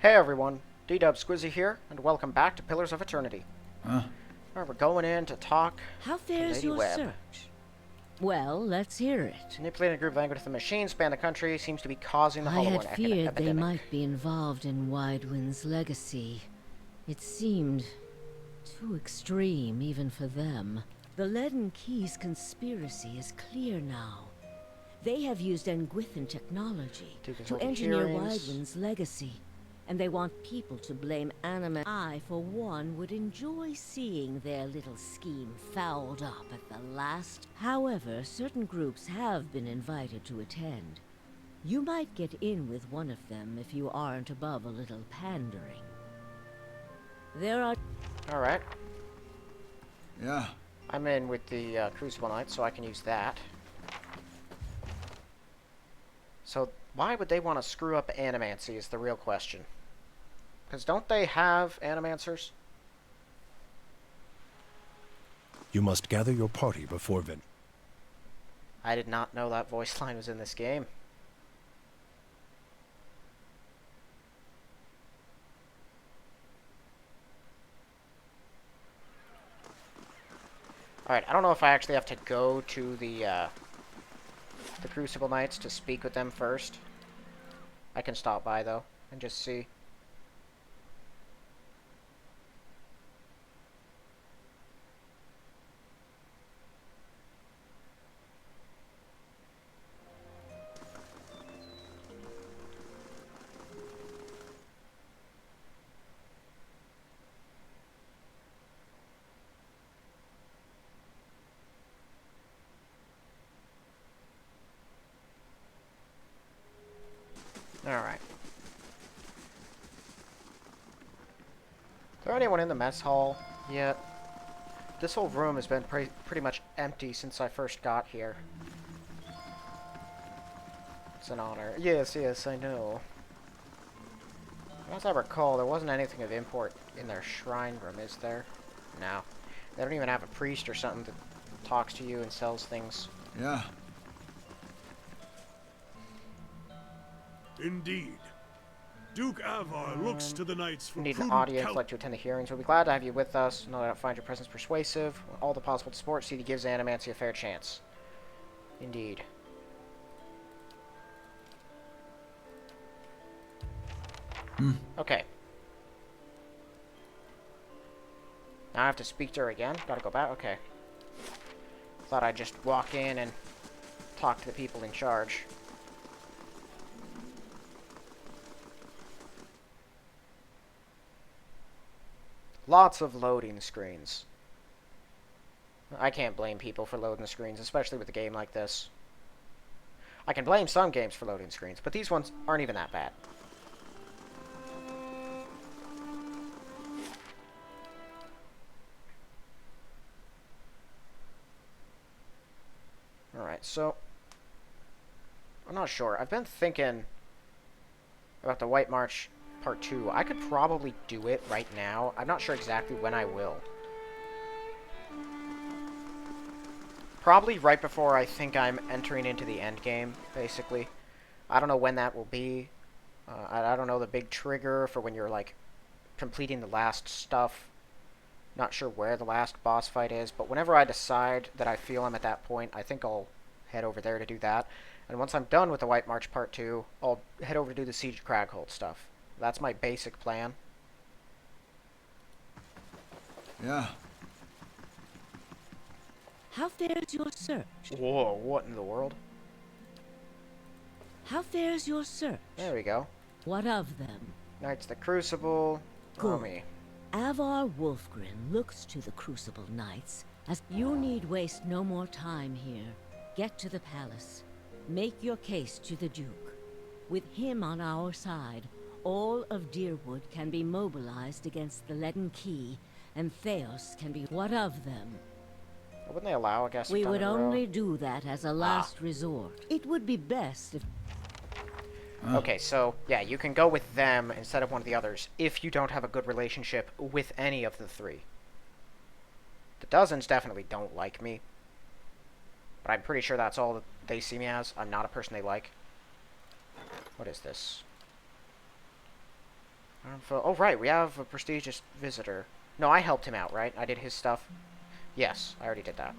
Hey everyone, D-Dub Squizzy here, and welcome back to Pillars of Eternity. Huh? Alright, we're going in to talk How to fares Lady your Webb. search? Well, let's hear it. Manipulating a group of Angrith machines span the country seems to be causing the I Hollow had One feared they epidemic. might be involved in Widewind's legacy. It seemed too extreme even for them. The Leaden Key's conspiracy is clear now. They have used Engwithan technology to engineer Widewind's legacy, and they want people to blame anima. I, for one, would enjoy seeing their little scheme fouled up at the last. However, certain groups have been invited to attend. You might get in with one of them if you aren't above a little pandering. There are... Alright, Yeah. I'm in with the Crucible Knight, so I can use that. So, why would they want to screw up Animancy is the real question. Because don't they have Animancers? You must gather your party before Vin. I did not know that voice line was in this game. Alright, I don't know if I actually have to go to the Crucible Knights to speak with them first. I can stop by, though, and just see. Alright. Is there anyone in the mess hall yet? This whole room has been pretty much empty since I first got here. It's an honor. Yes, yes, I know. As I recall, there wasn't anything of import in their shrine room, is there? No. They don't even have a priest or something that talks to you and sells things. Yeah. Indeed. Duke Avar looks to the knights for Need an prudent audience, like to attend the hearings. We'll be glad to have you with us. No doubt find your presence persuasive. All the possible support, CD gives Animancy a fair chance. Indeed. Okay. Now I have to speak to her again. Gotta go back. Okay. Thought I'd just walk in and talk to the people in charge. Lots of loading screens. I can't blame people for loading screens, especially with a game like this. I can blame some games for loading screens, but these ones aren't even that bad. Alright, so... I'm not sure. I've been thinking about the White March Part 2. I could probably do it right now. I'm not sure exactly when I will. Probably right before I think I'm entering into the end game, basically. I don't know when that will be. I don't know the big trigger for when you're, like, completing the last stuff. Not sure where the last boss fight is, but whenever I decide that I feel I'm at that point, I think I'll head over there to do that. And once I'm done with the White March Part 2, I'll head over to do the Siege Craghold stuff. That's my basic plan. Yeah. How fares your search? Whoa, what in the world? How fares your search? There we go. What of them? Knights of the Crucible. Good. Me. Avar Wolfgren looks to the Crucible Knights as you need waste no more time here. Get to the palace. Make your case to the Duke. With him on our side, all of Dyrwood can be mobilized against the Leaden Key, and Theos can be... What of them? Wouldn't they allow, I guess? We would only do that as a last resort. It would be best if... Okay, so, yeah, you can go with them instead of one of the others if you don't have a good relationship with any of the three. The dozens definitely don't like me. But I'm pretty sure that's all that they see me as. I'm not a person they like. What is this? Oh, right, we have a prestigious visitor. No, I helped him out, right? I did his stuff. Yes, I already did that.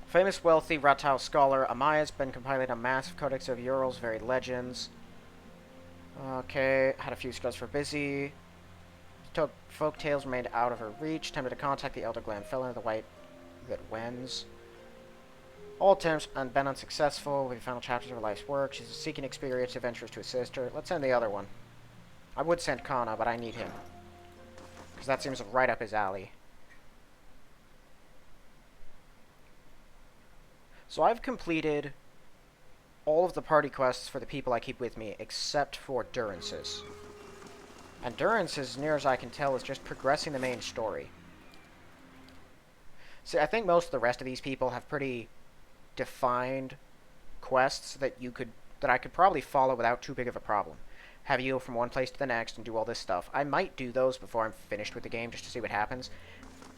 Famous, wealthy Ratau scholar Amaya's been compiling a massive codex of Ural's varied legends. Okay, had a few scrolls for busy. Folk tales remained out of her reach. Tempted to contact the Elder Glam fell into the white that wends. All attempts have been unsuccessful with the final chapters of her life's work. She's seeking experienced adventurers to assist her. Let's send the other one. I would send Kana, but I need him. Because that seems right up his alley. So I've completed all of the party quests for the people I keep with me, except for Durance's. And Durance, as near as I can tell, is just progressing the main story. See, I think most of the rest of these people have pretty defined quests that I could probably follow without too big of a problem. Have you go from one place to the next and do all this stuff. I might do those before I'm finished with the game just to see what happens.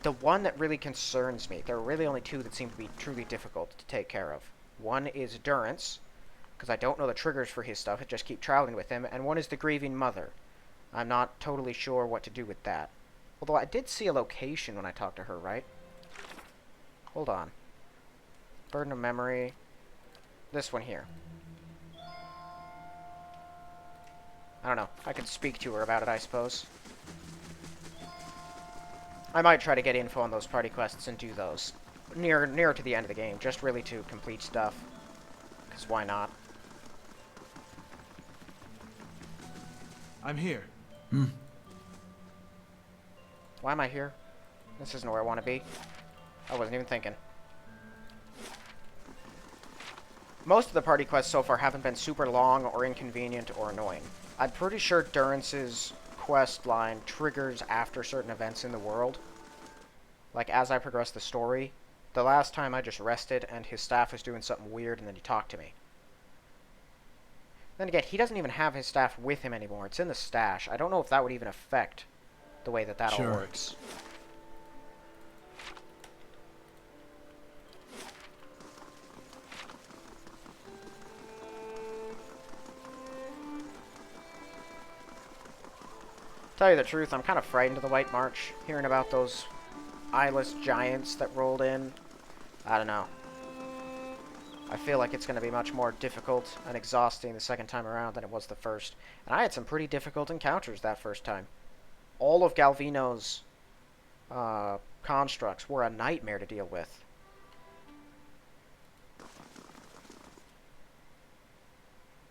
The one that really concerns me, there are really only two that seem to be truly difficult to take care of. One is Durance, because I don't know the triggers for his stuff, I just keep traveling with him, and one is the Grieving Mother. I'm not totally sure what to do with that. Although I did see a location when I talked to her, right? Hold on. Burden of Memory. This one here. I don't know. I could speak to her about it, I suppose. I might try to get info on those party quests and do those. Near to the end of the game, just really to complete stuff. Because why not? I'm here. Why am I here? This isn't where I want to be. I wasn't even thinking. Most of the party quests so far haven't been super long or inconvenient or annoying. I'm pretty sure Durance's quest line triggers after certain events in the world. Like, as I progress the story. The last time I just rested and his staff was doing something weird and then he talked to me. Then again, he doesn't even have his staff with him anymore. It's in the stash. I don't know if that would even affect the way that all works. Tell you the truth, I'm kind of frightened of the White March. Hearing about those eyeless giants that rolled in. I don't know. I feel like it's going to be much more difficult and exhausting the second time around than it was the first. And I had some pretty difficult encounters that first time. All of Galvino's constructs were a nightmare to deal with.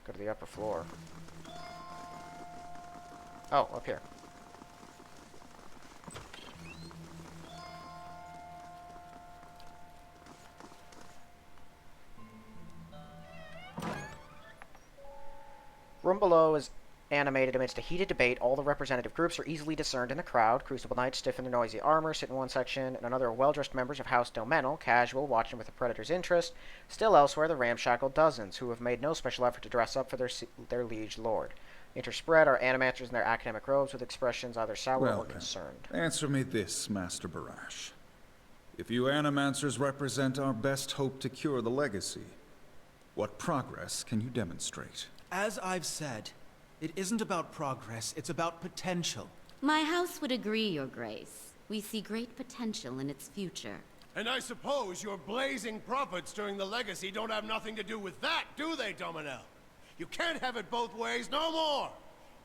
Go to the upper floor. Oh, up here. Room below is animated amidst a heated debate. All the representative groups are easily discerned in the crowd. Crucible Knights stiff in their noisy armor sit in one section, and another well-dressed members of House Domenal, casual, watching with a predator's interest. Still elsewhere, the ramshackle dozens, who have made no special effort to dress up for their liege lord. Interspread are animators in their academic robes with expressions either sour or concerned. Answer me this, Master Barash. If you animancers represent our best hope to cure the legacy, what progress can you demonstrate? As I've said, it isn't about progress, it's about potential. My house would agree, Your Grace. We see great potential in its future. And I suppose your blazing profits during the legacy don't have nothing to do with that, do they, Dominel? You can't have it both ways no more!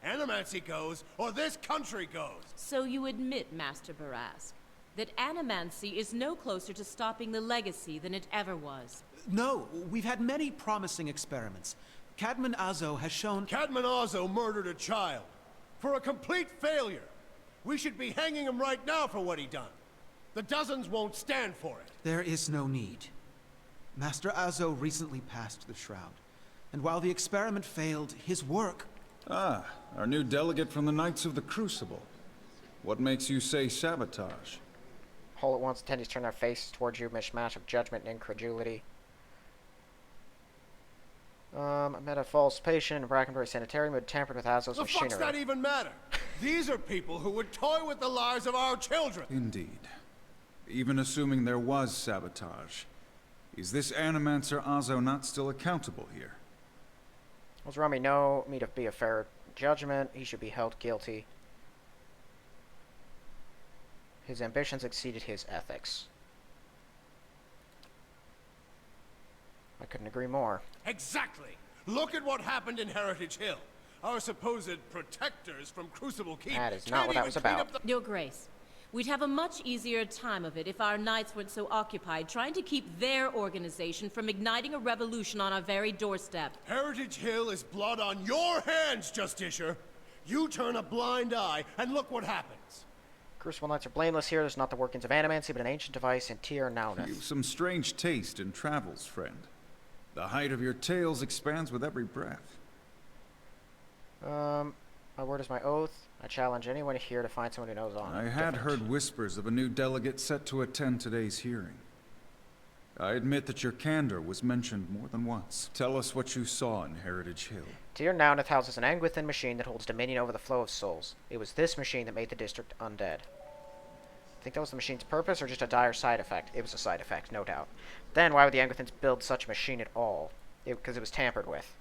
Animancy goes, or this country goes! So you admit, Master Barask, that animancy is no closer to stopping the legacy than it ever was? No, we've had many promising experiments. Cadman Azo has shown— Cadman Azo murdered a child. For a complete failure. We should be hanging him right now for what he done. The dozens won't stand for it. There is no need. Master Azo recently passed the Shroud. And while the experiment failed, his work— Ah, our new delegate from the Knights of the Crucible. What makes you say sabotage? All at once, attendees turn their faces towards you, mishmash of judgment and incredulity. I met a false patient in Brackenbury Sanitarium who had tampered with Azo's machinery. The fuck's that even matter? These are people who would toy with the lives of our children. Indeed. Even assuming there was sabotage, is this Animancer Azo not still accountable here? Well, Rami, know me to be a fair judgment. He should be held guilty. His ambitions exceeded his ethics. I couldn't agree more. Exactly! Look at what happened in Heritage Hill. Our supposed protectors from Crucible Keep That is can't not what that even was clean about. up the- Your Grace, we'd have a much easier time of it if our knights weren't so occupied trying to keep their organization from igniting a revolution on our very doorstep. Heritage Hill is blood on your hands, Justiciar. You turn a blind eye, and look what happens. Crucible Knights are blameless here. There's not the workings of animancy, but an ancient device in Tyr Nauneth. You've some strange taste in travels, friend. The height of your tales expands with every breath. My word is my oath. I challenge anyone here to find someone who knows on. I had heard whispers of a new delegate set to attend today's hearing. I admit that your candor was mentioned more than once. Tell us what you saw in Heritage Hill. Tyr Nauneth houses an Angwithan machine that holds dominion over the flow of souls. It was this machine that made the district undead. Think that was the machine's purpose, or just a dire side effect? It was a side effect, no doubt. Then, why would the Angwithans build such a machine at all? Because it was tampered with.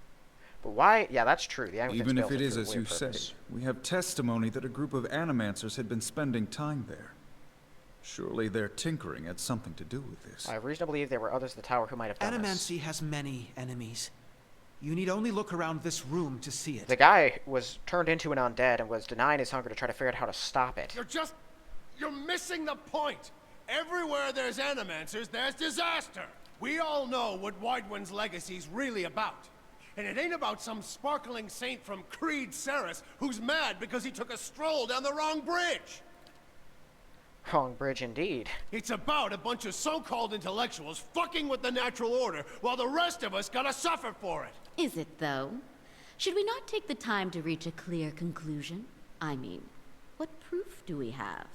But why? Yeah, that's true. The Angwithans Even built if it is for a as weird you purpose. say, we have testimony that a group of animancers had been spending time there. Surely their tinkering had something to do with this. I have reason to believe there were others in the tower who might have done this. Animancy has many enemies. You need only look around this room to see it. The guy was turned into an undead and was denying his hunger to try to figure out how to stop it. You're missing the point. Everywhere there's animancers, there's disaster. We all know what Widewind's legacy's really about. And it ain't about some sparkling saint from Creed Ceres who's mad because he took a stroll down the wrong bridge. Wrong bridge indeed. It's about a bunch of so-called intellectuals fucking with the natural order while the rest of us gotta suffer for it. Is it, though? Should we not take the time to reach a clear conclusion? I mean, what proof do we have?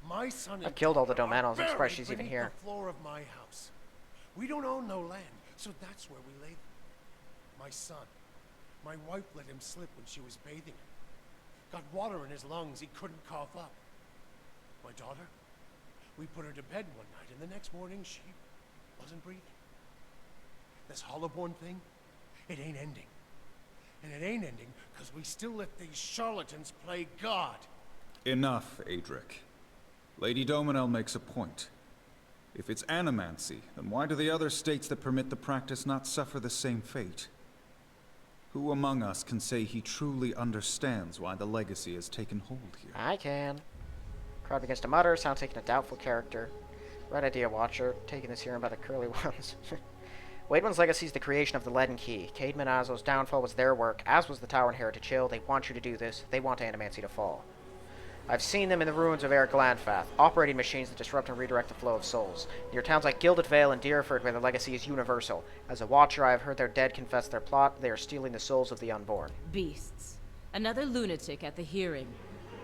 My son I and killed all the daughter Domanos. are I'm surprised she's buried even beneath here. the floor of my house. We don't own no land, so that's where we lay them. My son. My wife let him slip when she was bathing him. Got water in his lungs he couldn't cough up. My daughter? We put her to bed one night, and the next morning she wasn't breathing. This Hollowborn thing, it ain't ending. And it ain't ending because we still let these charlatans play God. Enough, Adric. Lady Dominel makes a point. If it's animancy, then why do the other states that permit the practice not suffer the same fate? Who among us can say he truly understands why the legacy has taken hold here? I can. Crowd begins to mutter, sound taking a doubtful character. Right idea, Watcher. Taking this hearing by the curly ones. Wademan's legacy is the creation of the Leaden Key. Caedmon Azo's downfall was their work, as was the Tower in Heritage Hill. They want you to do this. They want Animancy to fall. I've seen them in the ruins of Eric Glanfath, operating machines that disrupt and redirect the flow of souls. Near towns like Gilded Vale and Dyrwood, where the legacy is universal. As a Watcher, I have heard their dead confess their plot. They are stealing the souls of the unborn. Beasts. Another lunatic at the hearing.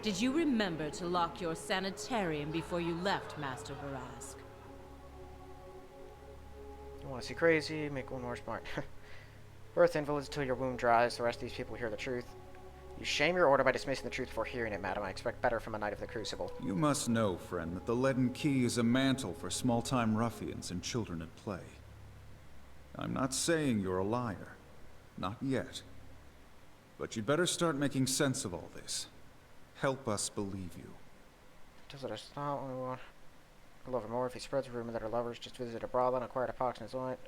Did you remember to lock your sanitarium before you left, Master Barask? You want to see crazy? Make one more smart. Birth invalids until your womb dries. The rest of these people hear the truth. You shame your order by dismissing the truth before hearing it, madam. I expect better from a Knight of the Crucible. You must know, friend, that the Leaden Key is a mantle for small-time ruffians and children at play. I'm not saying you're a liar. Not yet. But you'd better start making sense of all this. Help us believe you. Does it stop? I love her more if he spreads a rumor that her lovers just visited a brothel and acquired a pox in his joint.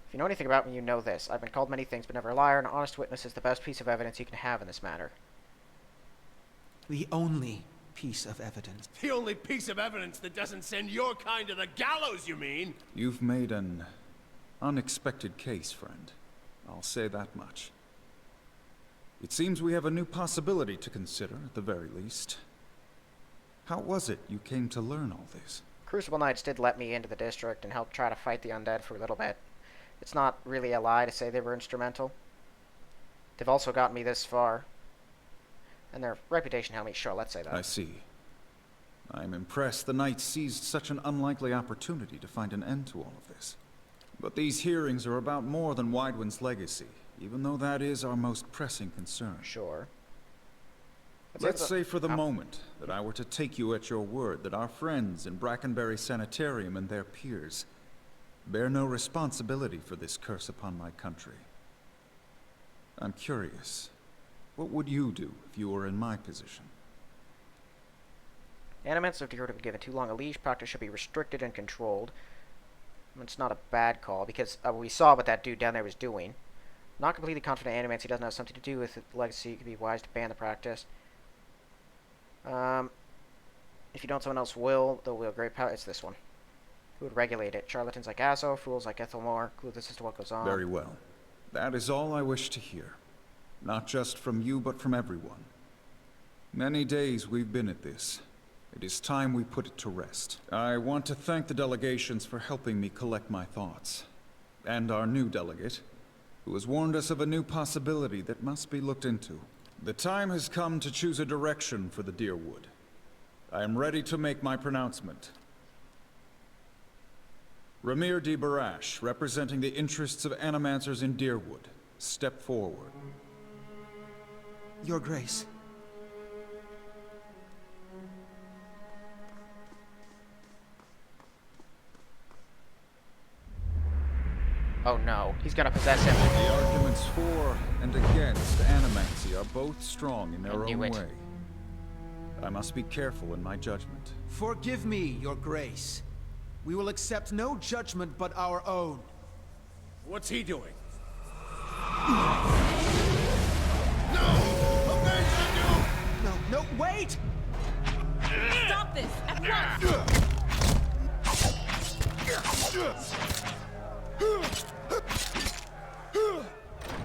If you know anything about me, you know this. I've been called many things, but never a liar. An honest witness is the best piece of evidence you can have in this matter. The only piece of evidence. The only piece of evidence that doesn't send your kind to the gallows, you mean? You've made an unexpected case, friend. I'll say that much. It seems we have a new possibility to consider, at the very least. How was it you came to learn all this? Crucible Knights did let me into the district and help try to fight the undead for a little bit. It's not really a lie to say they were instrumental. They've also gotten me this far. And their reputation held me sure, let's say that. I see. I'm impressed the Knights seized such an unlikely opportunity to find an end to all of this. But these hearings are about more than Widewind's legacy, even though that is our most pressing concern. Sure. Let's say for the moment that I were to take you at your word that our friends in Brackenbury Sanitarium and their peers bear no responsibility for this curse upon my country. I'm curious. What would you do if you were in my position? Animants of Dyrwood have been given too long a leash. Practice should be restricted and controlled. It's not a bad call, because we saw what that dude down there was doing. Not completely confident Animants, he doesn't have something to do with the legacy. It could be wise to ban the practice. If you don't, someone else will. They'll wield great power. It's this one. Who would regulate it? Charlatans like Azo, fools like Ethelmore, clueless as to what goes on. Very well. That is all I wish to hear. Not just from you, but from everyone. Many days we've been at this. It is time we put it to rest. I want to thank the delegations for helping me collect my thoughts. And our new delegate, who has warned us of a new possibility that must be looked into. The time has come to choose a direction for the Dyrwood. I am ready to make my pronouncement. Ramir de Barash, representing the interests of animancers in Dyrwood, step forward. Your Grace. Oh no, he's gonna possess him. The arguments for and against animancy are both strong in their own way. I must be careful in my judgment. Forgive me, Your Grace. We will accept no judgment but our own. What's he doing? No! Avenge you! No, wait! Stop this at once!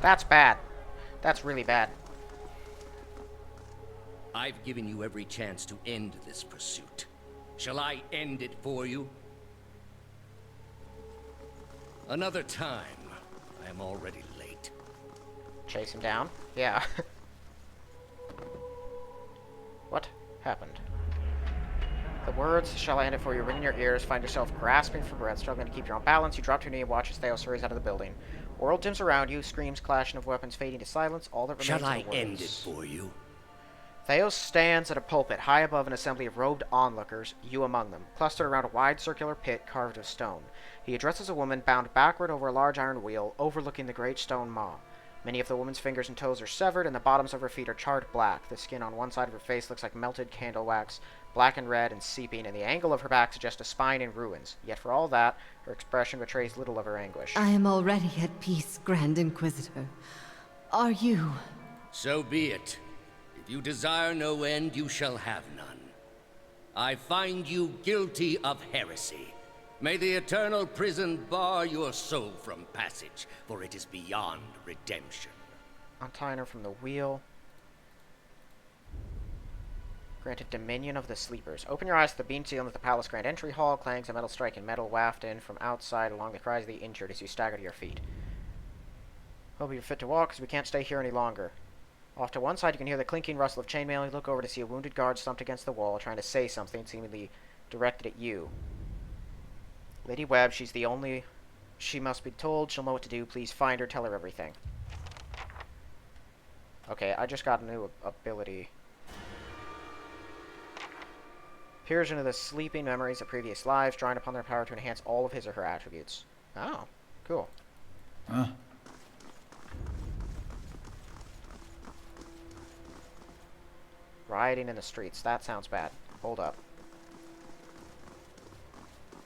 That's bad. That's really bad. I've given you every chance to end this pursuit. Shall I end it for you? Another time. I am already late. Chase him down? Yeah. What happened? The words, "Shall I end it for you?" ring in your ears. Find yourself grasping for breath, struggling to keep your own balance. You drop to your knee and watch as Theos hurries out of the building. World dims around you, screams, clashing of weapons fading to silence. All that remains Shall are I the words. end it for you? Theos stands at a pulpit high above an assembly of robed onlookers, you among them, clustered around a wide circular pit carved of stone. He addresses a woman bound backward over a large iron wheel, overlooking the great stone maw. Many of the woman's fingers and toes are severed, and the bottoms of her feet are charred black. The skin on one side of her face looks like melted candle wax, black and red and seeping, and the angle of her back suggests a spine in ruins. Yet for all that, her expression betrays little of her anguish. I am already at peace, Grand Inquisitor. Are you? So be it. If you desire no end, you shall have none. I find you guilty of heresy. May the eternal prison bar your soul from passage, for it is beyond redemption. Untying her from the wheel. Granted dominion of the sleepers. Open your eyes to the beam ceiling of the palace grand entry hall. Clangs of metal striking metal waft in from outside along the cries of the injured as you stagger to your feet. Hope you're fit to walk, because we can't stay here any longer. Off to one side, you can hear the clinking rustle of chainmail. You look over to see a wounded guard slumped against the wall, trying to say something, seemingly directed at you. Lady Webb, she's the only... She must be told. She'll know what to do. Please find her. Tell her everything. Okay, I just got a new ability. Peers into the sleeping memories of previous lives, drawing upon their power to enhance all of his or her attributes. Oh, cool. Huh? Rioting in the streets. That sounds bad. Hold up.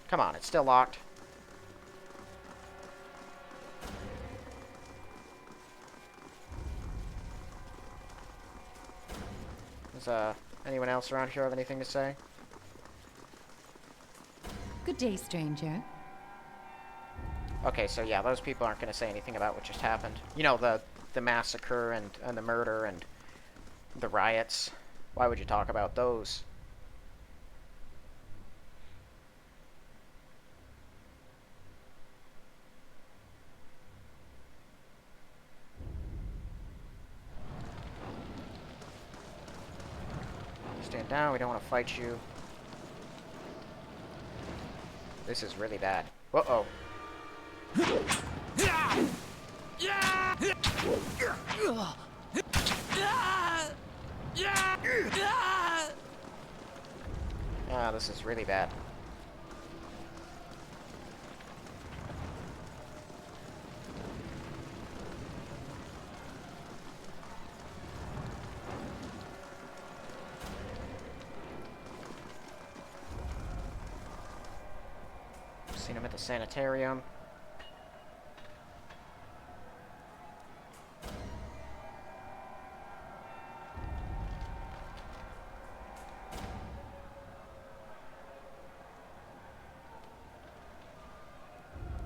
Come on, it's still locked. Does anyone else around here have anything to say? Good day, stranger. Okay, so yeah, those people aren't going to say anything about what just happened. You know, the massacre and the murder and the riots. Why would you talk about those? Stand down, we don't want to fight you. This is really bad. Uh-oh. Ah, this is really bad. Seen him at the sanitarium.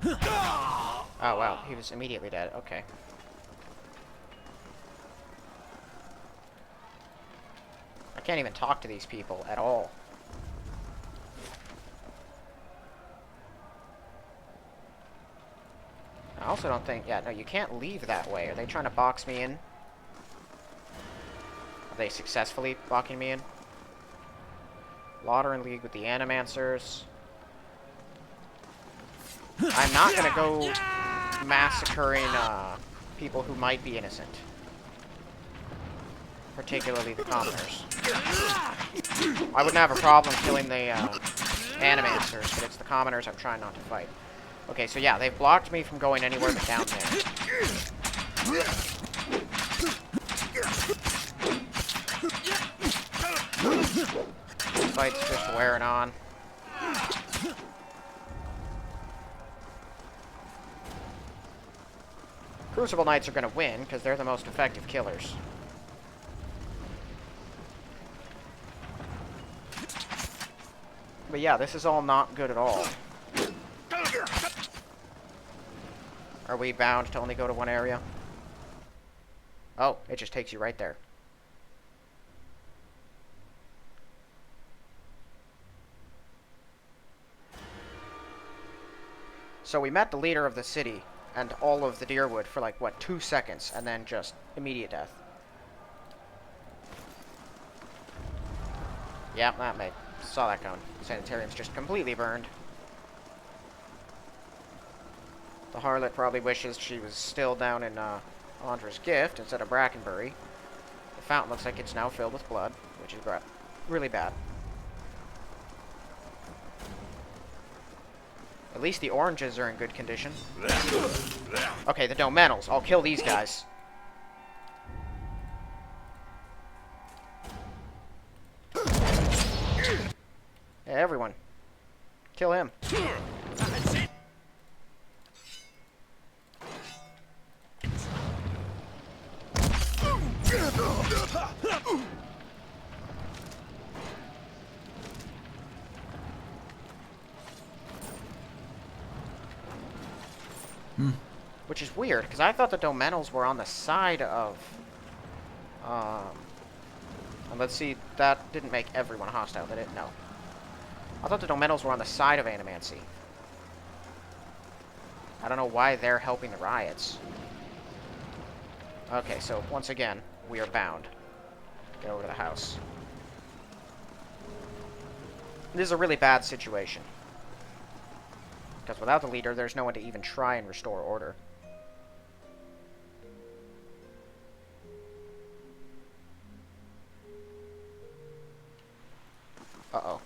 Oh, wow. He was immediately dead. Okay. I can't even talk to these people at all. I also don't think... Yeah, no, you can't leave that way. Are they trying to box me in? Are they successfully blocking me in? Lauder in league with the Animancers. I'm not gonna go massacring people who might be innocent. Particularly the commoners. I wouldn't have a problem killing the Animancers, but it's the commoners I'm trying not to fight. Okay, so yeah, they've blocked me from going anywhere but down there. Fight's just wearing on. Crucible Knights are going to win, because they're the most effective killers. But yeah, this is all not good at all. Are we bound to only go to one area? Oh, it just takes you right there. So we met the leader of the city and all of the Dyrwood for like, what, 2 seconds, and then just immediate death. Yeah, that made... Saw that coming. Sanitarium's just completely burned. The harlot probably wishes she was still down in Andra's gift instead of Brackenbury. The fountain looks like it's now filled with blood, which is really bad. At least the oranges are in good condition. Okay, the Domenals. I'll kill these guys. Hey, everyone. Kill him. Which is weird, because I thought the Domenals were on the side of... and let's see, that didn't make everyone hostile, did it? No. I thought the Domenals were on the side of Animancy. I don't know why they're helping the riots. Okay, so once again, we are bound. Get over to the house. This is a really bad situation. Because without the leader, there's no one to even try and restore order. Uh-oh.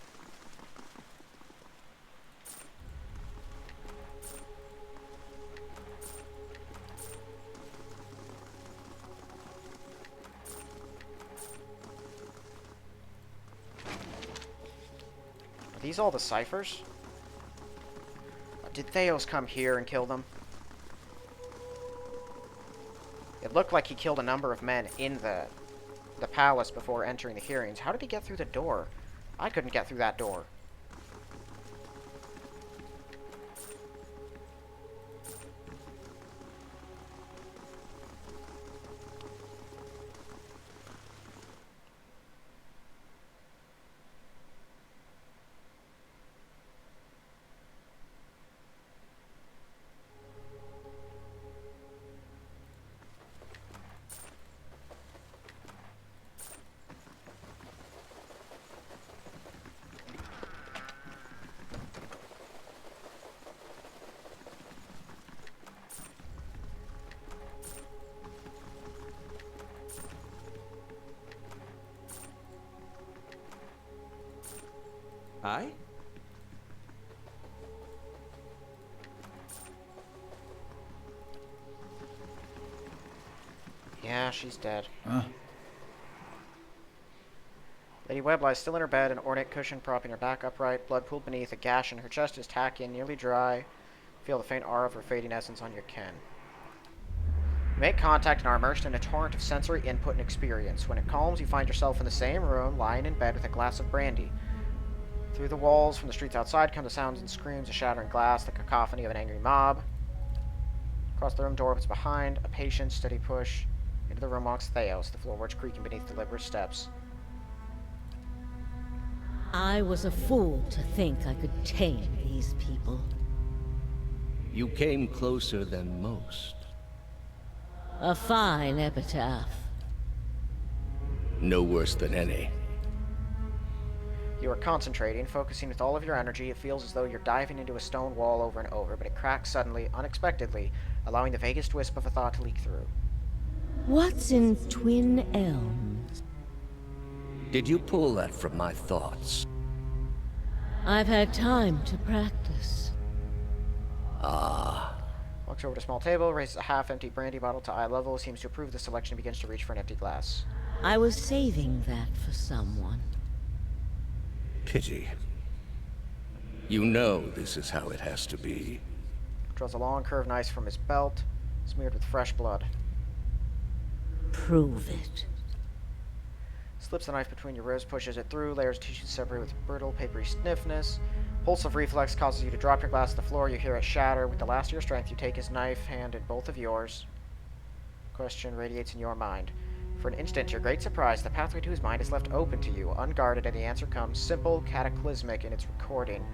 Are these all the ciphers? Did Theos come here and kill them? It looked like he killed a number of men in the palace before entering the hearings. How did he get through the door? I couldn't get through that door. Aye? Yeah, she's dead. Lady Webb lies still in her bed, an ornate cushion propping her back upright, blood pooled beneath, a gash in her chest is tacky and nearly dry. Feel the faint aura of her fading essence on your kin. You make contact and are immersed in a torrent of sensory input and experience. When it calms, you find yourself in the same room, lying in bed with a glass of brandy. Through the walls, from the streets outside, come the sounds and screams of shattering glass, the cacophony of an angry mob. Across the room, door opens behind, a patient, steady push. Into the room walks Theos, the floorboards creaking beneath deliberate steps. I was a fool to think I could tame these people. You came closer than most. A fine epitaph. No worse than any. You are concentrating, focusing with all of your energy. It feels as though you're diving into a stone wall over and over, but it cracks suddenly, unexpectedly, allowing the vaguest wisp of a thought to leak through. What's in Twin Elms? Did you pull that from my thoughts? I've had time to practice. Ah. Walks over to a small table, raises a half-empty brandy bottle to eye level, seems to approve the selection, and begins to reach for an empty glass. I was saving that for someone. Pity. You know this is how it has to be. Draws a long curved knife from his belt, smeared with fresh blood. Prove it. Slips the knife between your ribs, pushes it through, layers of tissue separate with brittle, papery stiffness. Pulse of reflex causes you to drop your glass to the floor. You hear it shatter. With the last of your strength, you take his knife hand in both of yours. Question radiates in your mind. For an instant, to your great surprise, the pathway to his mind is left open to you, unguarded, and the answer comes simple, cataclysmic in its recording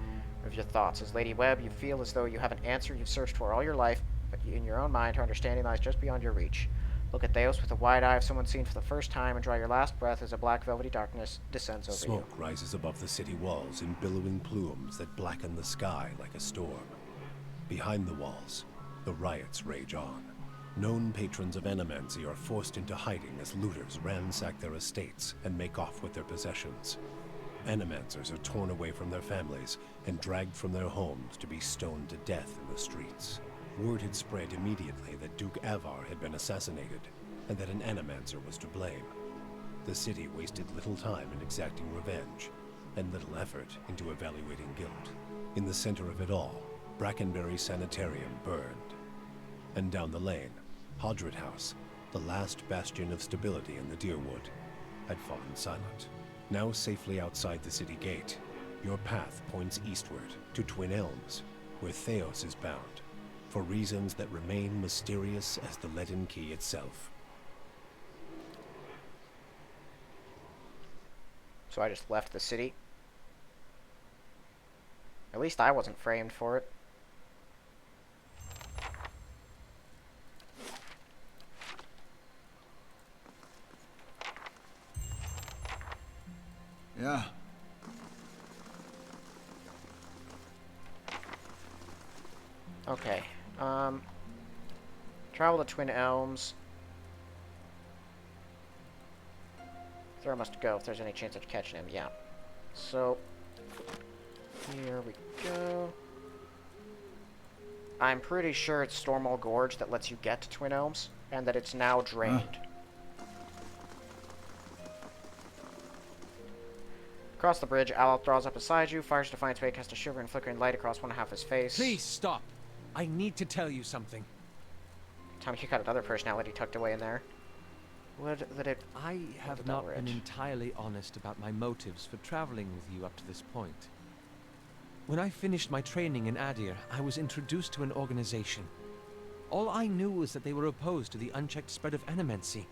of your thoughts. As Lady Webb, you feel as though you have an answer you've searched for all your life, but in your own mind, her understanding lies just beyond your reach. Look at Theos with the wide eye of someone seen for the first time and draw your last breath as a black velvety darkness descends over Smoke rises above the city walls in billowing plumes that blacken the sky like a storm. Behind the walls, the riots rage on. Known patrons of Animancy are forced into hiding as looters ransack their estates and make off with their possessions. Animancers are torn away from their families and dragged from their homes to be stoned to death in the streets. Word had spread immediately that Duke Avar had been assassinated, and that an Animancer was to blame. The city wasted little time in exacting revenge, and little effort into evaluating guilt. In the center of it all, Brackenberry Sanitarium burned. And down the lane, Hodred House, the last bastion of stability in the Dyrwood, had fallen silent. Now safely outside the city gate, your path points eastward to Twin Elms, where Theos is bound, for reasons that remain mysterious as the Leaden Key itself. So I just left the city. At least I wasn't framed for it. Yeah. Okay. Travel to Twin Elms. There I must go if there's any chance of catching him. Yeah. So, here we go. I'm pretty sure it's Stormwall Gorge that lets you get to Twin Elms, and that it's now drained. Across the bridge, Alop draws up beside you, fires Defiance Way, casts a shiver and flickering light across one half his face. Please stop. I need to tell you something. Tommy, you got another personality tucked away in there. Would that it... I have not been entirely honest about my motives for traveling with you up to this point. When I finished my training in Adir, I was introduced to an organization. All I knew was that they were opposed to the unchecked spread of animancy,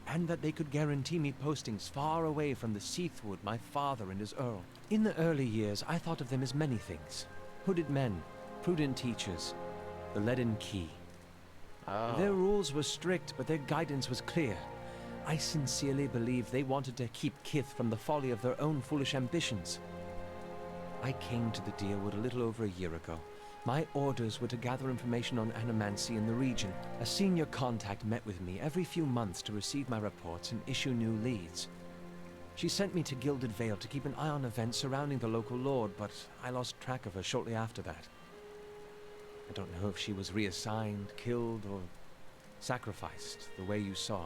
and that they could guarantee me postings far away from the Seathwood my father and his Earl. In the early years, I thought of them as many things. Hooded men, prudent teachers, the Leaden Key. Oh. Their rules were strict, but their guidance was clear. I sincerely believed they wanted to keep Kith from the folly of their own foolish ambitions. I came to the Dyrwood a little over a year ago. My orders were to gather information on animancy in the region. A senior contact met with me every few months to receive my reports and issue new leads. She sent me to Gilded Vale to keep an eye on events surrounding the local lord, but I lost track of her shortly after that. I don't know if she was reassigned, killed, or sacrificed the way you saw.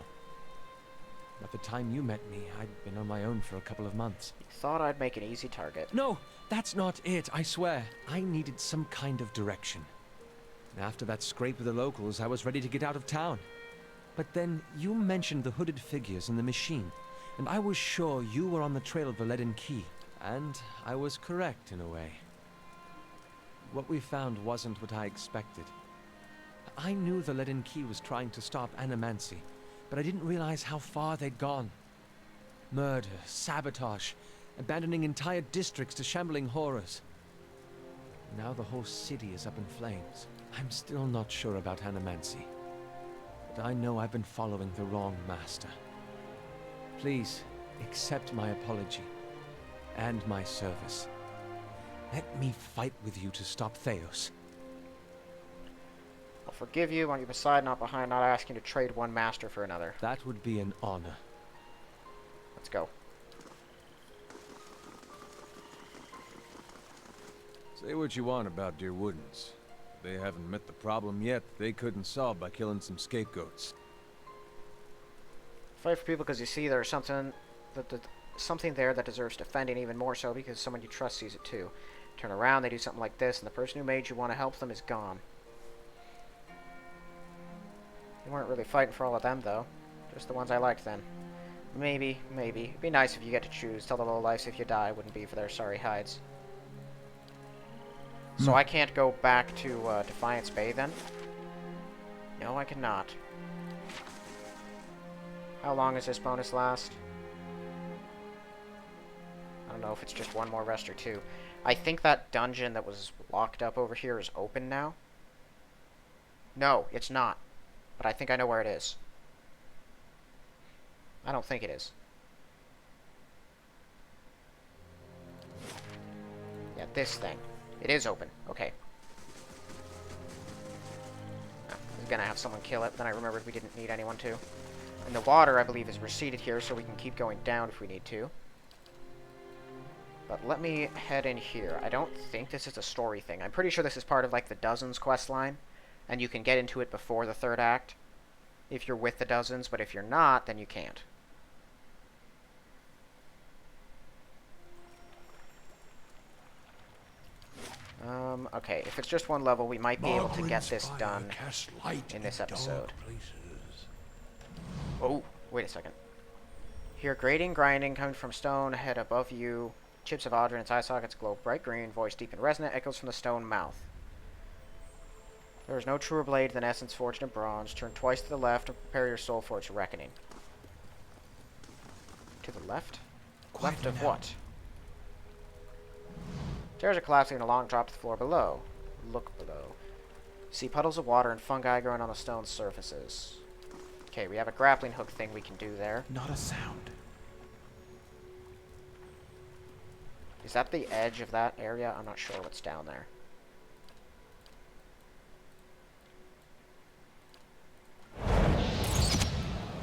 At the time you met me, I'd been on my own for a couple of months. You thought I'd make an easy target. No, that's not it, I swear. I needed some kind of direction. And after that scrape with the locals, I was ready to get out of town. But then you mentioned the hooded figures in the machine, and I was sure you were on the trail of the Leaden Key. And I was correct in a way. What we found wasn't what I expected. I knew the Leaden Key was trying to stop Animancy, but I didn't realize how far they'd gone. Murder, sabotage, abandoning entire districts to shambling horrors. Now the whole city is up in flames. I'm still not sure about Animancy, but I know I've been following the wrong master. Please, accept my apology, and my service. Let me fight with you to stop Theos. I'll forgive you on your side, not behind, not asking to trade one master for another. That would be an honor. Let's go. Say what you want about Dyrwoodens. They haven't met the problem yet they couldn't solve by killing some scapegoats. Fight for people because you see there's something something there that deserves defending, even more so because someone you trust sees it too. Turn around, they do something like this, and the person who made you want to help them is gone. You weren't really fighting for all of them, though. Just the ones I liked then. Maybe. It'd be nice if you get to choose. Tell the lowlifes if you die, wouldn't be for their sorry hides. So I can't go back to Defiance Bay, then? No, I cannot. How long does this bonus last? I don't know if it's just one more rest or two. I think that dungeon that was locked up over here is open now. No, it's not. But I think I know where it is. I don't think it is. Yeah, this thing. It is open. Okay. I was gonna have someone kill it, then I remembered we didn't need anyone to. And the water, I believe, is receded here, so we can keep going down if we need to. But let me head in here. I don't think this is a story thing. I'm pretty sure this is part of, like, the Dozens quest line. And you can get into it before the third act. If you're with the Dozens, but if you're not, then you can't. Okay, if it's just one level, we might be able to get this done in this episode. Oh, wait a second. Hear grating, grinding coming from stone ahead above you. Chips of Audra in its eye sockets glow bright green. Voice deep and resonant echoes from the stone mouth. There is no truer blade than essence forged in bronze. Turn twice to the left and prepare your soul for its reckoning. To the left? Left of what? Stairs are collapsing and a long drop to the floor below. Look below. See puddles of water and fungi growing on the stone surfaces. Okay, we have a grappling hook thing we can do there. Not a sound. Is that the edge of that area? I'm not sure what's down there.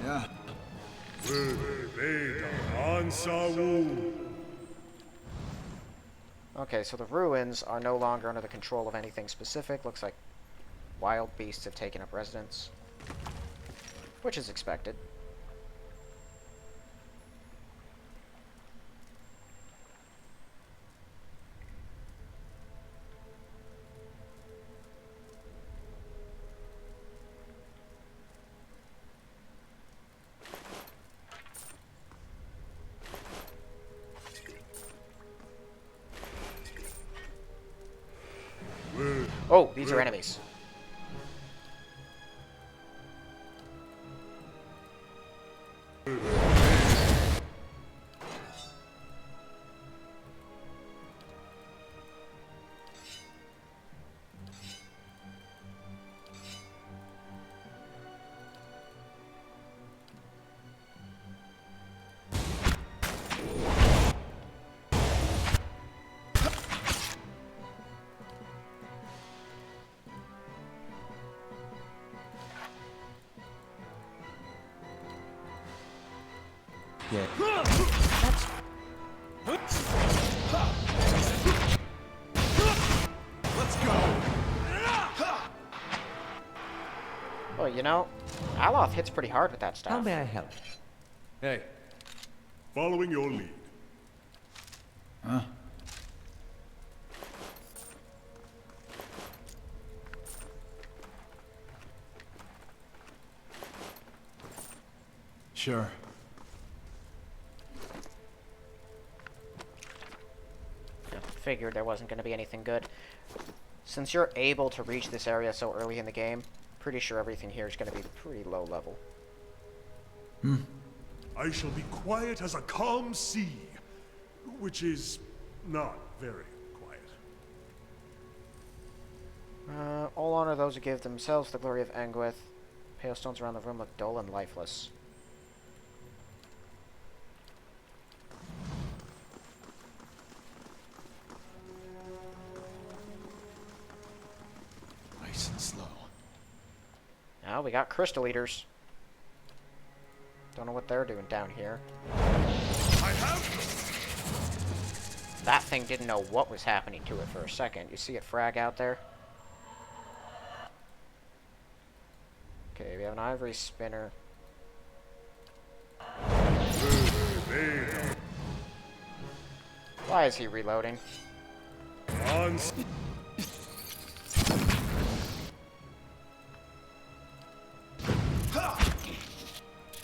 Yeah. Okay, so the ruins are no longer under the control of anything specific. Looks like wild beasts have taken up residence. Which is expected. Oh, these are enemies. Yeah. Let's go. Well, you know, Aloth hits pretty hard with that How staff. may I help? Hey. Following your lead. Huh? Sure. Yeah, figured there wasn't going to be anything good. Since you're able to reach this area so early in the game, pretty sure everything here is going to be pretty low level. I shall be quiet as a calm sea, which is not very quiet. All honor those who give themselves the glory of Anguith. Pale stones around the room look dull and lifeless. Nice and slow. Now we got crystal eaters. Don't know what they're doing down here. I have That thing didn't know what was happening to it for a second. You see it frag out there? Okay, we have an ivory spinner. Why is he reloading? on.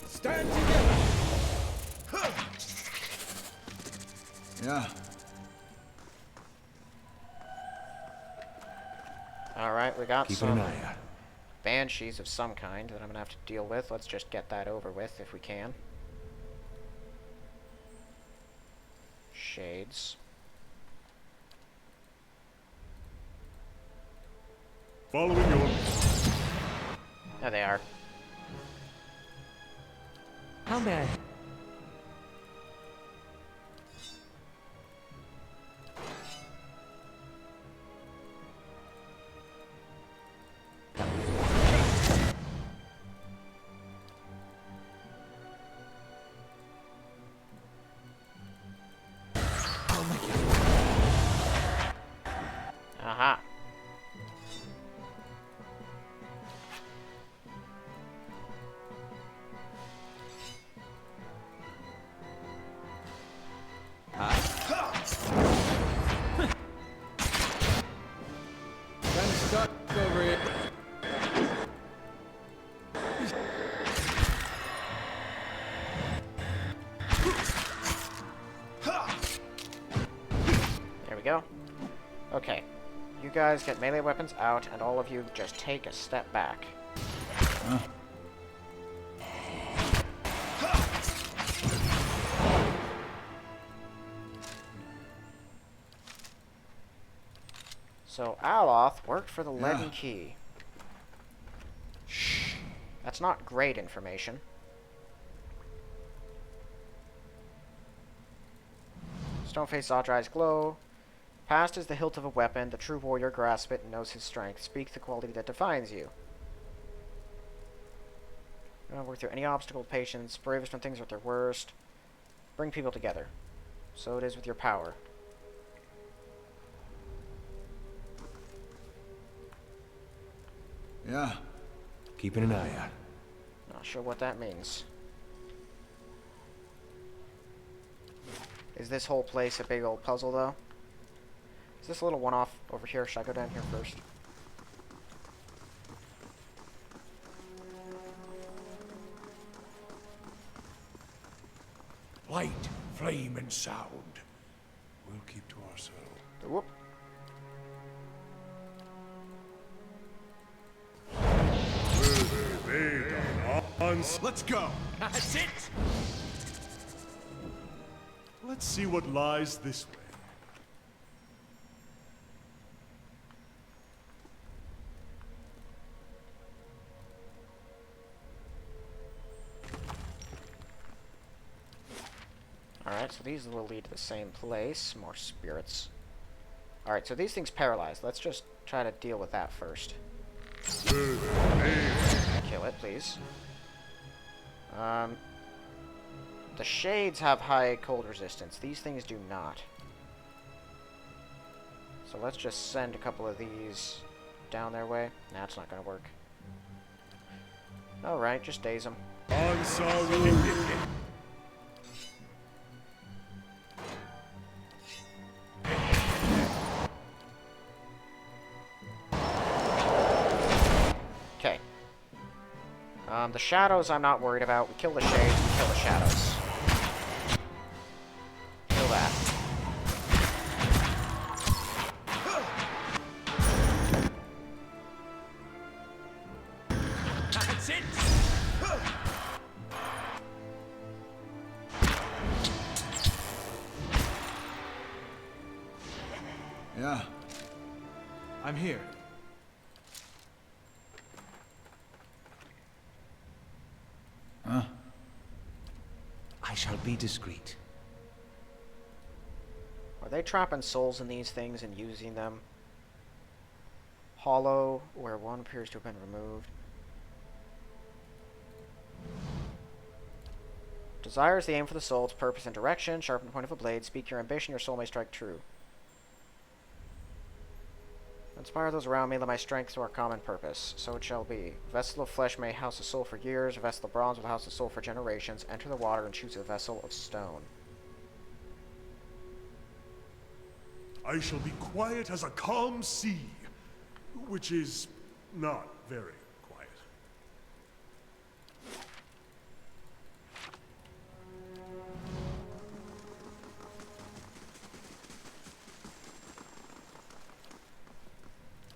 Stand together! Yeah. Alright, we got Keeping some an eye out. banshees of some kind that I'm gonna have to deal with. Let's just get that over with if we can. Shades. Following your. There they are. How may I? Aha. Kind of stuck over here. There we go. Okay. You guys get melee weapons out, and all of you just take a step back. Huh? So, Aloth worked for the Yeah. Leaden Key. Shh. That's not great information. Stoneface Zodra eyes glow. Past is the hilt of a weapon. The true warrior grasps it and knows his strength. Speak the quality that defines you. Work through any obstacle with patience. Bravest when things are at their worst. Bring people together. So it is with your power. Yeah. Keeping an eye out. Not sure what that means. Is this whole place a big old puzzle, though? Is this a little one-off over here? Should I go down here first? Light, flame, and sound. We'll keep to ourselves. Whoop. Let's go. That's it! Let's see what lies this way. Alright, so these will lead to the same place. More spirits. Alright, so these things paralyze. Let's just try to deal with that first. Kill it, please. The shades have high cold resistance. These things do not. So let's just send a couple of these down their way. Nah, it's not gonna work. Alright, just daze them. The shadows I'm not worried about. We kill the shades, we kill the shadows. Kill that. That's it! Yeah. I'm here. Huh? I shall be discreet. Are they trapping souls in these things and using them? Hollow, where one appears to have been removed. Desire is the aim for the soul, its purpose and direction. Sharpen the point of a blade. Speak your ambition, your soul may strike true. Inspire those around me, let my strength to our common purpose. So it shall be. A vessel of flesh may house a soul for years. A vessel of bronze will house a soul for generations. Enter the water and choose a vessel of stone. I shall be quiet as a calm sea, which is not very quiet.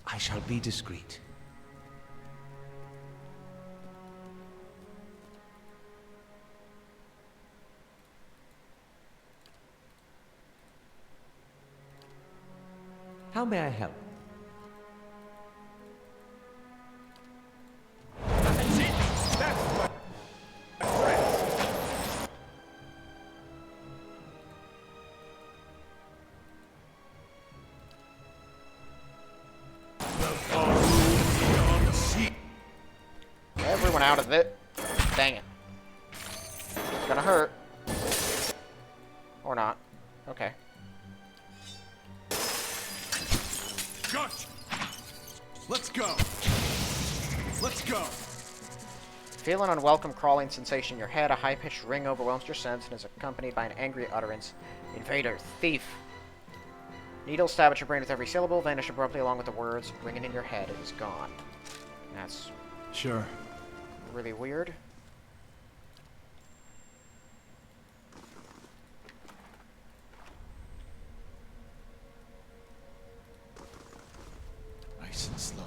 I shall be discreet. How may I help? That's it! That's my friend! Everyone out of it. Dang it. It's gonna hurt. Or not. Okay. Gotcha! Let's go! Let's go! Feel an unwelcome crawling sensation in your head. A high-pitched ring overwhelms your sense and is accompanied by an angry utterance. Invader, thief. Needles stab at your brain with every syllable, vanish abruptly along with the words. Ringing in your head, it is gone. That's Sure. really weird. Nice and slow.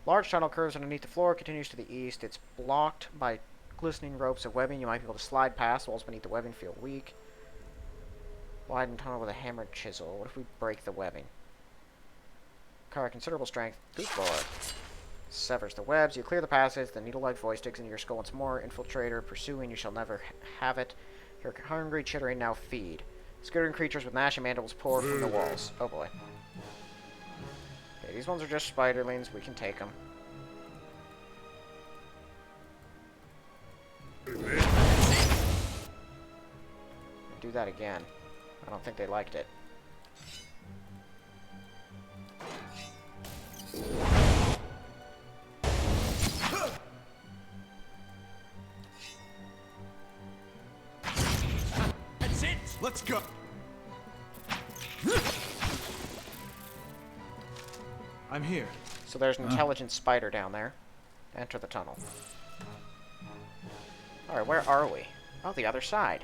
Large tunnel curves underneath the floor, continues to the east. It's blocked by glistening ropes of webbing. You might be able to slide past. Walls beneath the webbing feel weak. Widen tunnel with a hammered chisel. What if we break the webbing? Require considerable strength. Good lord. Severs the webs. You clear the passage. The needle-like voice digs into your skull once more. Infiltrator, pursuing. You shall never have it. You're hungry, chittering, now feed. Skittering creatures with gnashing mandibles pour from the walls. Oh boy. Okay, these ones are just spiderlings. We can take them. Do that again. I don't think they liked it. That's it! Let's go! I'm here. So there's an intelligent spider down there. Enter the tunnel. Alright, where are we? Oh, the other side.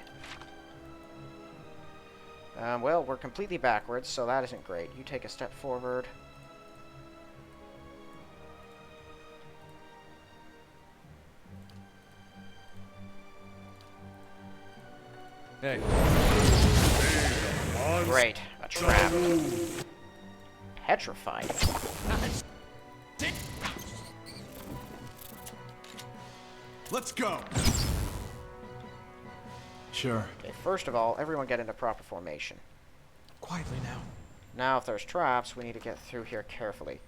Well, we're completely backwards, so that isn't great. You take a step forward. Hey. Great. A trap. Petrified. Let's go! Sure. Okay, first of all, everyone get into proper formation. Quietly now. Now, if there's traps, we need to get through here carefully.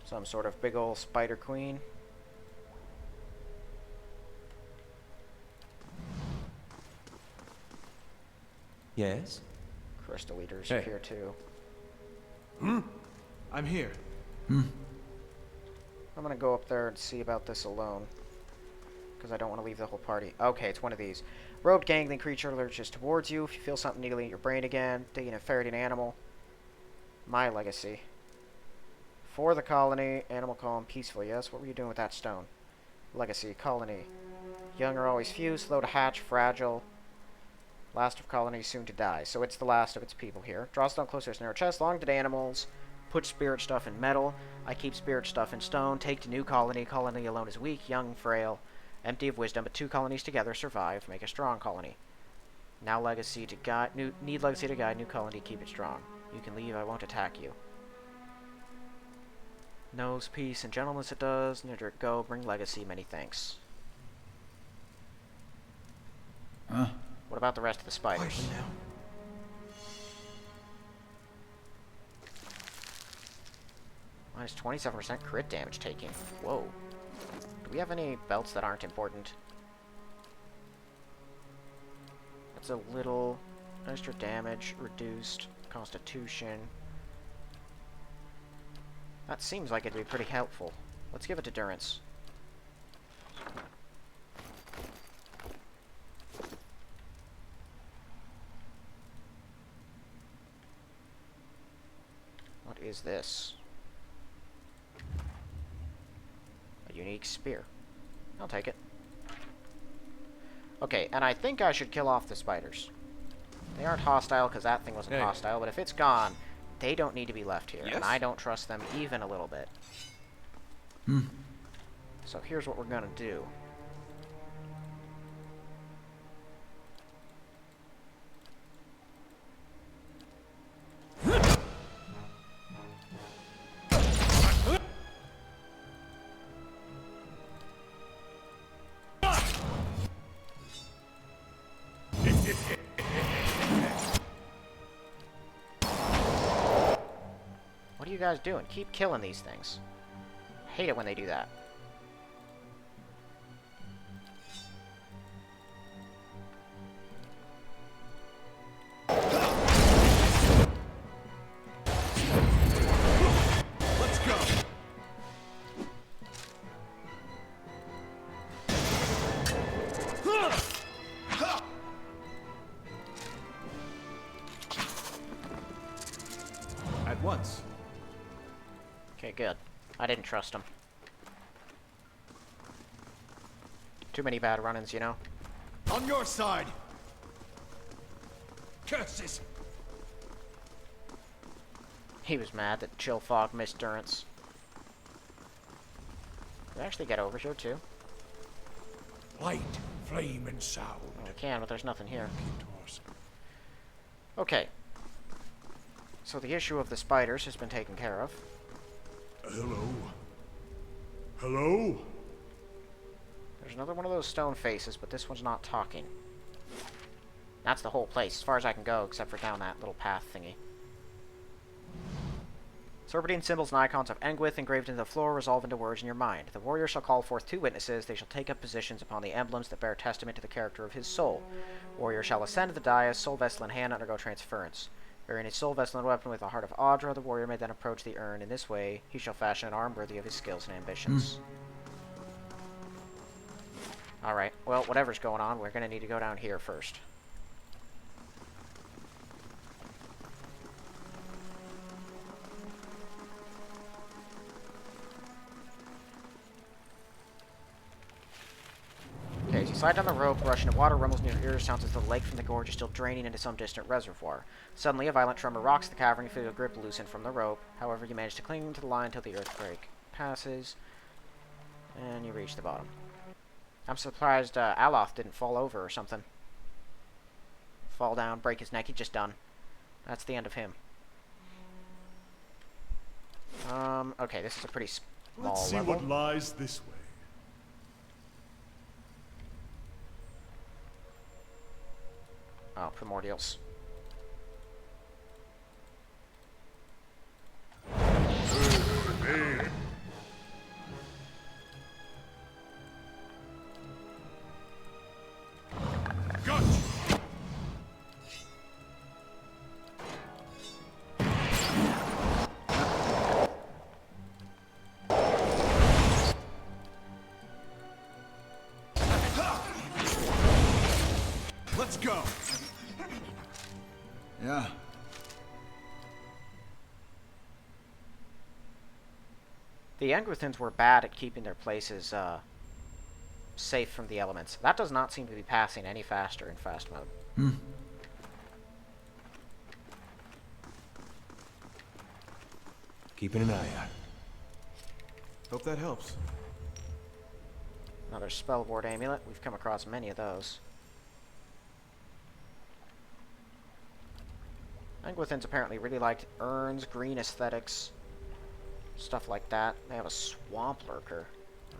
Some sort of big ol' spider queen. Yes? Crystal eaters Hey. here too. I'm here. I'm gonna go up there and see about this alone. because I don't want to leave the whole party. Okay, it's one of these. Robed gangling creature lurches towards you. If you feel something niggling in your brain again, digging a ferret an animal. My legacy. For the colony, animal calm, peaceful. Yes, what were you doing with that stone? Legacy, colony. Young are always few, slow to hatch, fragile. Last of colony, soon to die. So it's the last of its people here. Draw stone closer to narrow chest, long-dead animals. Put spirit stuff in metal. I keep spirit stuff in stone. Take to new colony. Colony alone is weak, young, frail, empty of wisdom, but two colonies together survive. Make a strong colony. Now legacy to guide. Need legacy to guide. New colony. Keep it strong. You can leave. I won't attack you. Knows peace and gentleness it does. Nidric, go. Bring legacy. Many thanks. What about the rest of the spiders? Minus 27% crit damage taking. Whoa. Do we have any belts that aren't important? That's a little extra damage, reduced constitution. That seems like it'd be pretty helpful. Let's give it to Durance. What is this? A unique spear. I'll take it. Okay, and I think I should kill off the spiders. They aren't hostile because that thing wasn't hostile, but if it's gone, they don't need to be left here, and I don't trust them even a little bit. So here's what we're gonna do. What are you guys doing? Keep killing these things. I hate it when they do that. Let's go. At once. Okay, good. I didn't trust him. Too many bad run-ins, you know? On your side. Curses. He was mad that Chill Fog missed Durance. Can we actually get over here, too? Light, flame, and sound. Well, we can, but there's nothing here. Okay. So the issue of the spiders has been taken care of. Hello? Hello? There's another one of those stone faces, but this one's not talking. That's the whole place, as far as I can go, except for down that little path thingy. Serpentine symbols and icons of Engwith engraved into the floor resolve into words in your mind. The warrior shall call forth two witnesses. They shall take up positions upon the emblems that bear testament to the character of his soul. Warrior shall ascend to the dais, soul vessel in hand, undergo transference. Bearing his soul vessel and weapon with the heart of Audra, the warrior may then approach the urn. In this way, he shall fashion an arm worthy of his skills and ambitions. Alright, well, whatever's going on, we're going to need to go down here first. Okay, as you slide down the rope, rushing of water rumbles near your ears, sounds as though the lake from the gorge is still draining into some distant reservoir. Suddenly, a violent tremor rocks the cavern. You feel a grip loosen from the rope. However, you manage to cling to the line until the earthquake passes, and you reach the bottom. I'm surprised Aloth didn't fall over or something. Fall down, break his neck. He's just done. That's the end of him. Okay, this is a pretty small Let's see level. what lies this way. Oh, primordials. The Engwithins were bad at keeping their places safe from the elements. That does not seem to be passing any faster in fast mode. Keeping an eye out. Hope that helps. Another spell ward amulet. We've come across many of those. Engwithins apparently really liked urns, green aesthetics, stuff like that. They have a swamp lurker.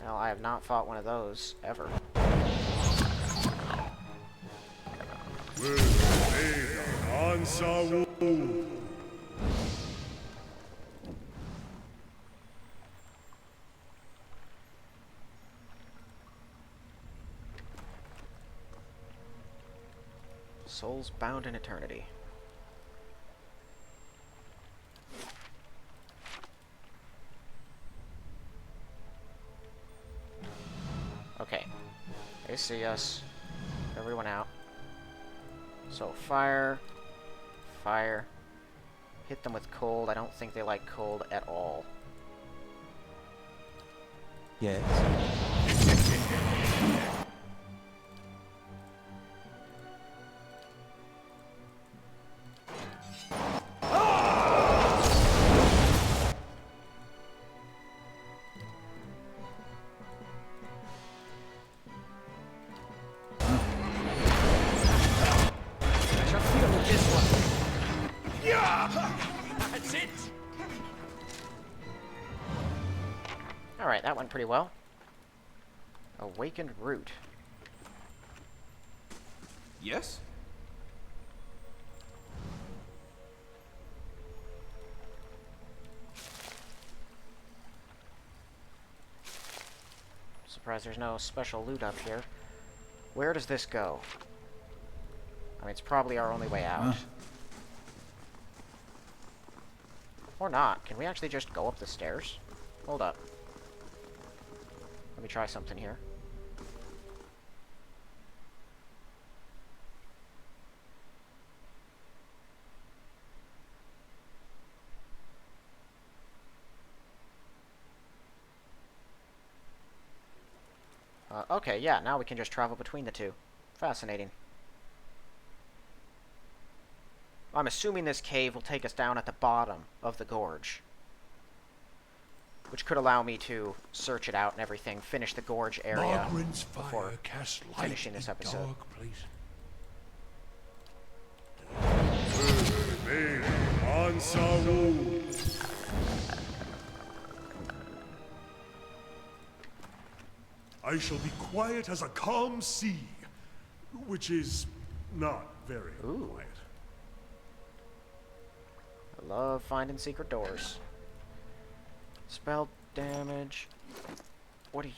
Well, I have not fought one of those ever. Souls bound in eternity. Okay. They see us. Everyone out. So fire. Fire. Hit them with cold. I don't think they like cold at all. Yes. Alright, that went pretty well. Awakened Root. Yes? Surprised there's no special loot up here. Where does this go? I mean, it's probably our only way out. Or not. Can we actually just go up the stairs? Hold up. Let me try something here. Okay, yeah, now we can just travel between the two. Fascinating. I'm assuming this cave will take us down at the bottom of the gorge, which could allow me to search it out and everything, finish the gorge area before finishing this episode. I shall be quiet as a calm sea, which is not very quiet. I love finding secret doors. Spell damage. What do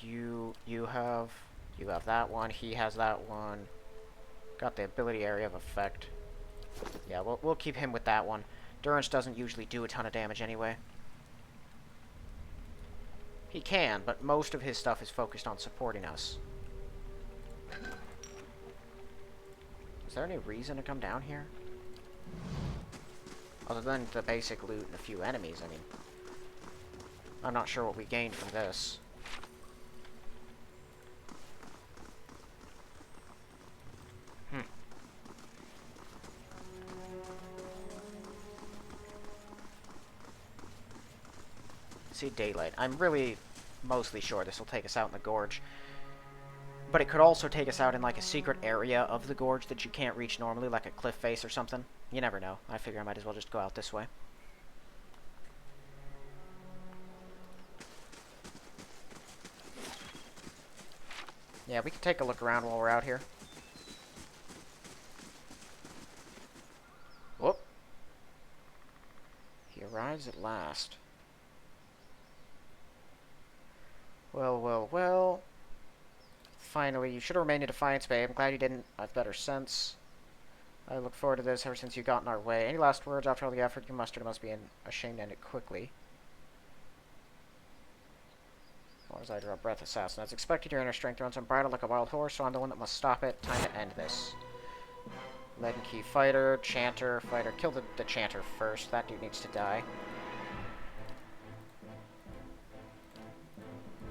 you have? You have that one. He has that one. Got the ability area of effect. Yeah, we'll keep him with that one. Durance doesn't usually do a ton of damage anyway. He can, but most of his stuff is focused on supporting us. Is there any reason to come down here? Other than the basic loot and a few enemies, I mean. I'm not sure what we gained from this. See daylight. I'm really mostly sure this will take us out in the gorge. But it could also take us out in like a secret area of the gorge that you can't reach normally, like a cliff face or something. You never know. I figure I might as well just go out this way. Yeah, we can take a look around while we're out here. Whoop. He arrives at last. Well, well, well. Finally, you should have remained in Defiance Bay. I'm glad you didn't. I have better sense. I look forward to this ever since you got in our way. Any last words after all the effort you mustered? It must be ashamed to end it quickly. Or as I draw breath, assassin. As expected, your inner strength runs unbridled like a wild horse, so I'm the one that must stop it. Time to end this. Leaden Key fighter, chanter, fighter. Kill the chanter first. That dude needs to die.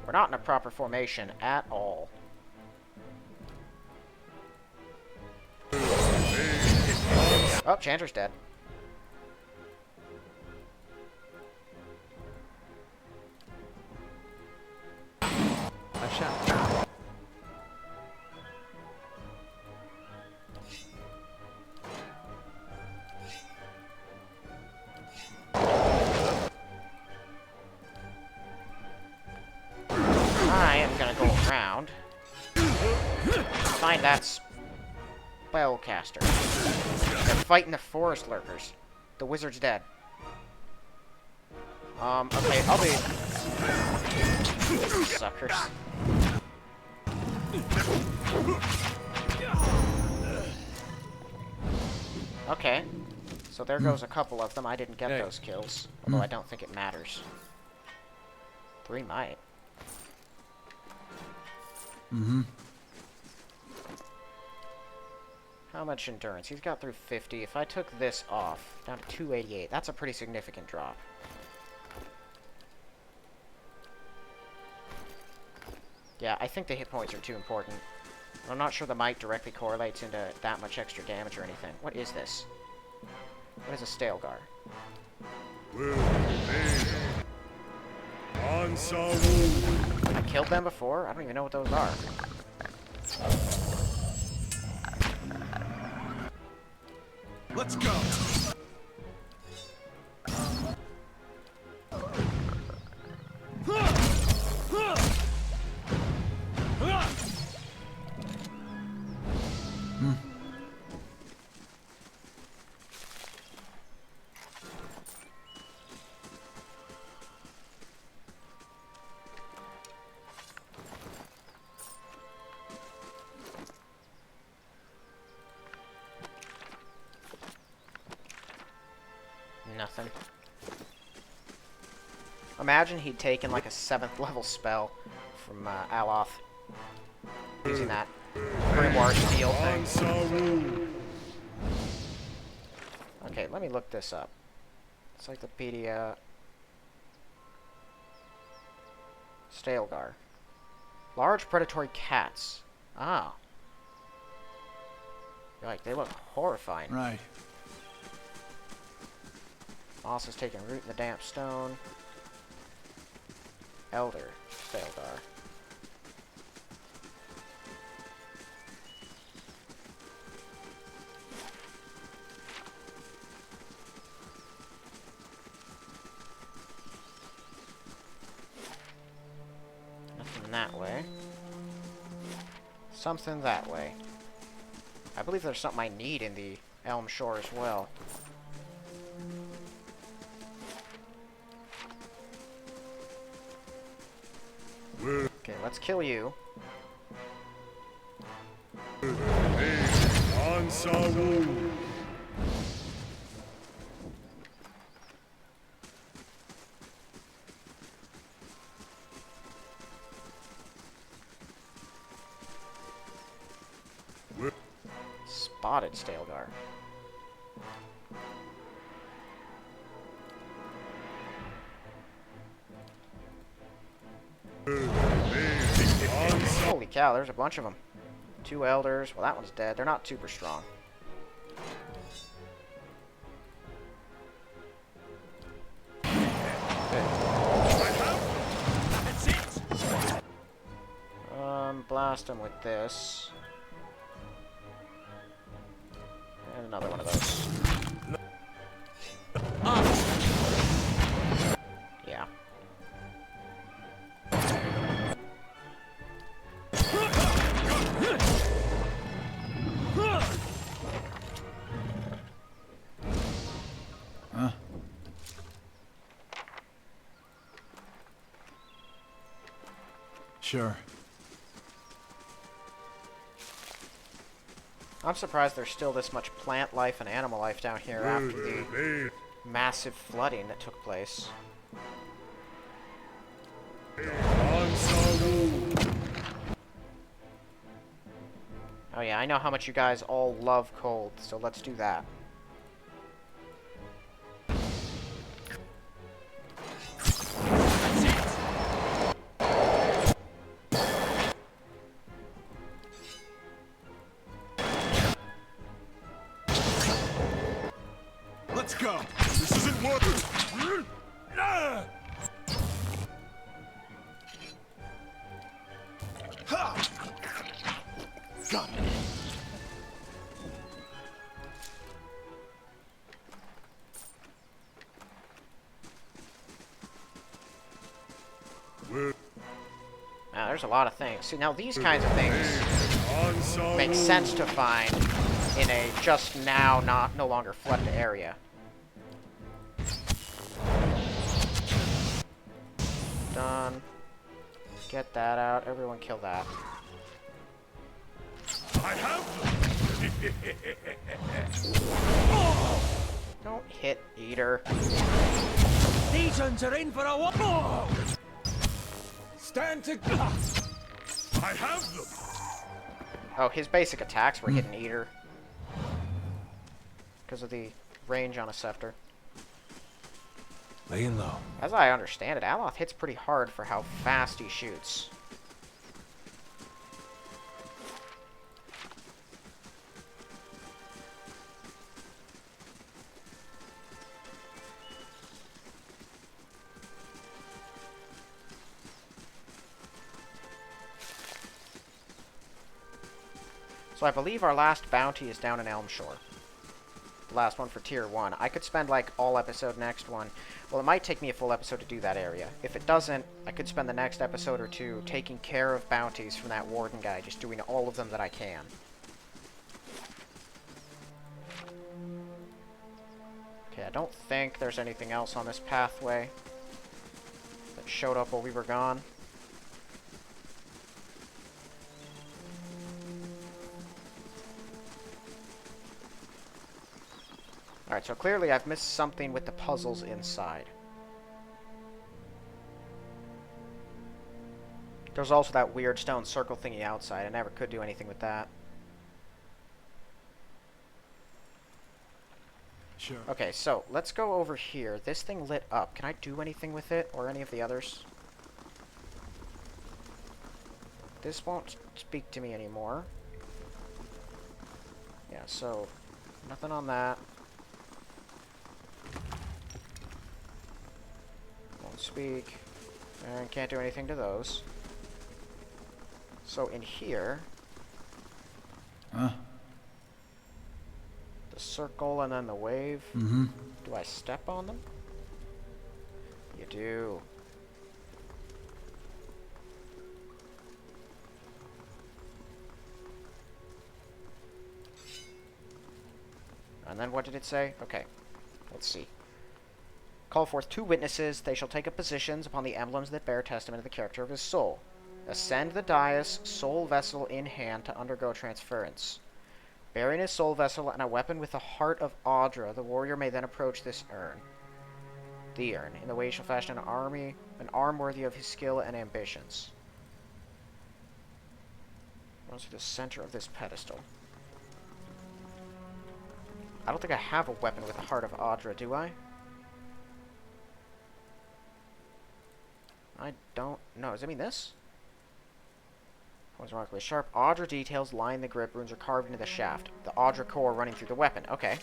We're not in a proper formation at all. Oh, Chandler's dead. I shall. I am gonna go around. Find that spellcaster. They're fighting the forest lurkers. The wizard's dead. Okay, I'll be... Suckers. Okay. So there goes a couple of them. I didn't get those kills. Although I don't think it matters. 3 might. How much endurance? He's got through 50. If I took this off, down to 288, that's a pretty significant drop. Yeah, I think the hit points are too important. I'm not sure the might directly correlates into that much extra damage or anything. What is this? What is a Stalgar? I killed them before? I don't even know what those are. Let's go! Nothing. Imagine he'd taken like a 7th level spell from Aloth. Using that Grimoire Steel thing. Okay, let me look this up. Encyclopedia... Stalgar. Large predatory cats. Ah. Like, they look horrifying. Right. Moss is taking root in the damp stone. Elder Stalgar. Nothing that way. Something that way. I believe there's something I need in the Elm Shore as well. Okay, let's kill you. Spotted Stalgar. Holy cow, there's a bunch of them. 2 elders. Well, that one's dead. They're not super strong. Blast them with this. And another one of those. Yeah. Sure. I'm surprised there's still this much plant life and animal life down here after the massive flooding that took place. Oh yeah, I know how much you guys all love cold, so let's do that. Now, there's a lot of things. See, now these kinds of things make sense to find in a just now, no longer flooded area. Done. Get that out. Everyone kill that. I have Don't hit Eater. These ones are in for a walk. Stand to. I have them. Oh, his basic attacks were hitting Eater. Because of the range on a scepter. Laying low. As I understand it, Aloth hits pretty hard for how fast he shoots. So I believe our last bounty is down in Elmshore. The last one for Tier 1. I could spend, like, all episode next one. Well, it might take me a full episode to do that area. If it doesn't, I could spend the next episode or two taking care of bounties from that Warden guy, just doing all of them that I can. Okay, I don't think there's anything else on this pathway that showed up while we were gone. Alright, so clearly I've missed something with the puzzles inside. There's also that weird stone circle thingy outside. I never could do anything with that. Sure. Okay, so let's go over here. This thing lit up. Can I do anything with it or any of the others? This won't speak to me anymore. Yeah, so nothing on that. Won't speak. And can't do anything to those. So in here, Huh? the circle and then the wave. Mm-hmm. Do I step on them? You do. And then what did it say? Okay, let's see. Call forth 2 witnesses. They shall take up positions upon the emblems that bear testament of the character of his soul. Ascend the dais, soul vessel in hand, to undergo transference. Bearing his soul vessel and a weapon with the heart of Audra, the warrior may then approach this urn. The urn. In the way he shall fashion an arm worthy of his skill and ambitions. Runs through the center of this pedestal. I don't think I have a weapon with the heart of Audra, do I? I don't know. Does it mean this? Was remarkably sharp. Audra details line the grip. Runes are carved into the shaft. The Audra core running through the weapon. Okay.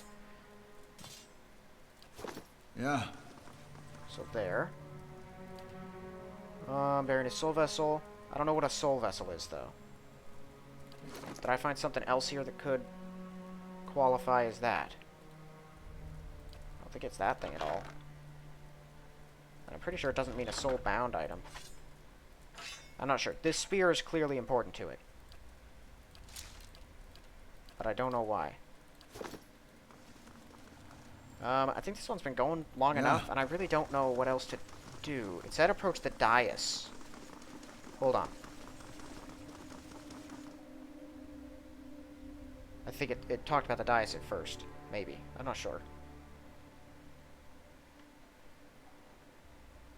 Yeah. So there. Bearing a soul vessel. I don't know what a soul vessel is, though. Did I find something else here that could qualify as that? I don't think it's that thing at all. And I'm pretty sure it doesn't mean a soul-bound item. I'm not sure. This spear is clearly important to it. But I don't know why. I think this one's been going long enough, and I really don't know what else to do. It said approach the dais. Hold on. I think it talked about the dais at first. Maybe. I'm not sure.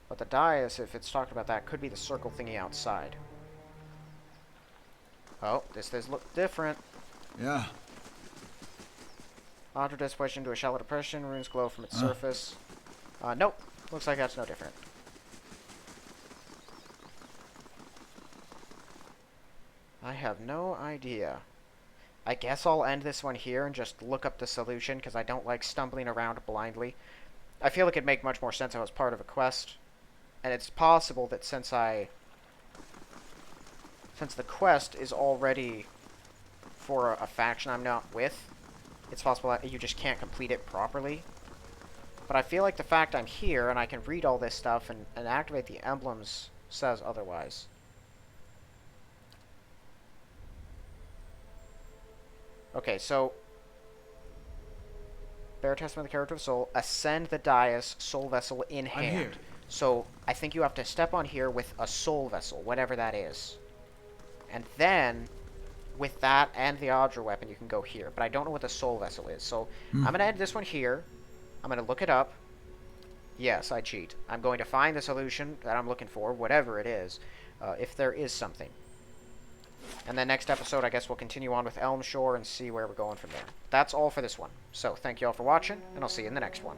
But the dais, if it's talking about that, could be the circle thingy outside. Oh, this does look different. Yeah. Audra displaced into a shallow depression. Runes glow from its surface. Nope. Looks like that's no different. I have no idea. I guess I'll end this one here and just look up the solution, because I don't like stumbling around blindly. I feel like it'd make much more sense if I was part of a quest. And it's possible that since the quest is already for a faction I'm not with, it's possible that you just can't complete it properly. But I feel like the fact I'm here and I can read all this stuff and activate the emblems says otherwise. Okay, so bear testament of the character of soul. Ascend the dais, soul vessel in hand. I'm here. So I think you have to step on here with a soul vessel, whatever that is. And then, with that and the Audra weapon, you can go here. But I don't know what the soul vessel is. So I'm going to end this one here. I'm going to look it up. Yes, I cheat. I'm going to find the solution that I'm looking for, whatever it is, if there is something. And then next episode, I guess we'll continue on with Elm Shore and see where we're going from there. That's all for this one. So thank you all for watching, and I'll see you in the next one.